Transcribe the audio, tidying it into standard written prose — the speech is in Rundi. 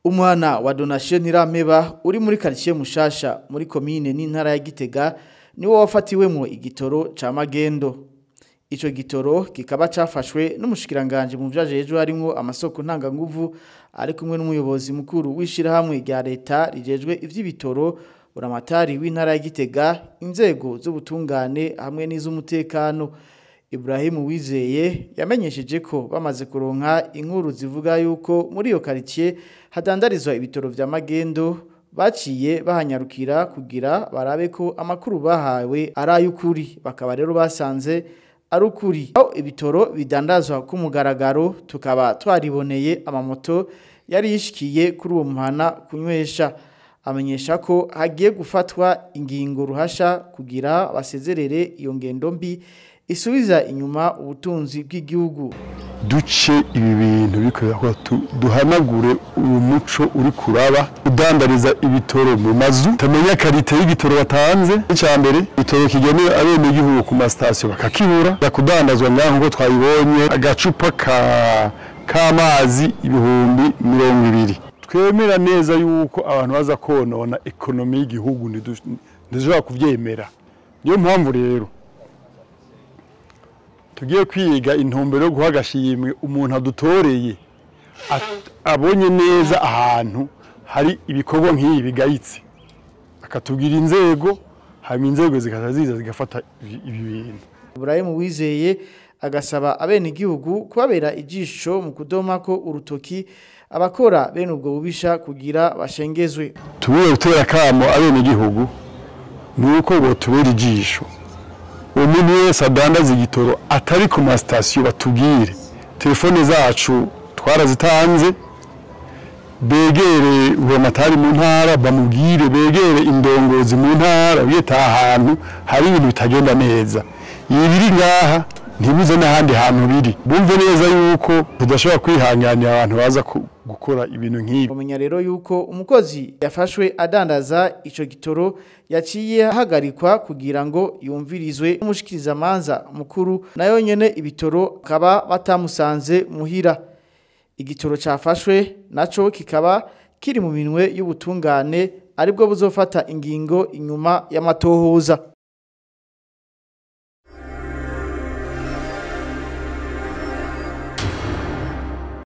Umwana wa Donatien Ntirameba uri muri quartier Mushasha muri commune n'intara ya Gitega niwo wafatiwemo igitoro ca magendo. Ico gitoro kikaba cafashwe n'umushikiranganje mu vyajejwe harimo amasoko ntanganguvu ari kumwe n'umuyobozi mukuru w'ishirahamwe rya leta rijejwe ivy'ibitoro buramatari w'intara ya Gitega, inzego z'ubutungane hamwe n'iz'umutekano. Ibrahim Uwizeye yamenyesheje ko bamaze kuronka inkuru zivuga yuko muri iyo quartier hadandarizwa ibitoro vya magendo, baciye bahanyarukira kugira barabe ko amakuru bahawe ari ay'ukuri, bakaba rero basanze ari ukuri. Aho ibitoro bidandazwa ku mugaragaro, tukaba twariboneye amamoto yari yishikiye kuri uwo muhana kunywesha. Amenyesha ko hagiye gufatwa ingingo ruhasha kugira basezerere iyo ngendo mbi isubiza inyuma ubutunzi bw'igihugu. Duce ibi bintu bikorera ko duhanagure umuco uri kuraba udandariza ibitoro mu mazu, tamenya karite y'igitoro batanze. Icyambere itoro kigeneye abene igihugu ku ma station bakakibura yakudandazwa ngaho ngo twayibonye agacupa k'amazi 20,000. Twemera neza yuko abantu baza konona ekonomi y'igihugu ndishobora kuvyemera. Niyo mpamvu rero tugiye kwiga intumbero yo guhagashimwe umuntu adutoreye abonye neza ahantu hari ibikorwa nk'ibi bigayitse akatubwira inzego, hanyuma inzego zikazaziza zigafata ibi bintu. Ibrahim Uwizeye agasaba abene igihugu kubabera ijisho mu kudoma ko urutoki abakora bene ubwo bubisha kugira bashengezwe. Tubiye gutera kamo abene igihugu nuko bo tubera ijisho. Umuntu wese adandaza igitoro atari ku ma station batubwire. Telefone zacu twarazitanze, begere buramatari mu ntara bamubwire, begere indongozi mu ntara bita ahantu hari ibintu bitagenda neza. Ibi biri ngaha ntibize n'ahandi hantu biri. Bumve neza yuko tudashobora kwihanganira abantu baza gukora ibintu nk'ibi. Umenya rero yuko umukozi yafashwe adandaza ico gitoro yaciye hagarikwa kugira ngo yumvirizwe n'umushikiriza manza mukuru, nayo nyene ibitoro kaba batamusanze muhira. Igitoro cafashwe naco kikaba kiri mu minwe y'ubutungane aribwo buzofata ingingo inyuma y'amatohoza.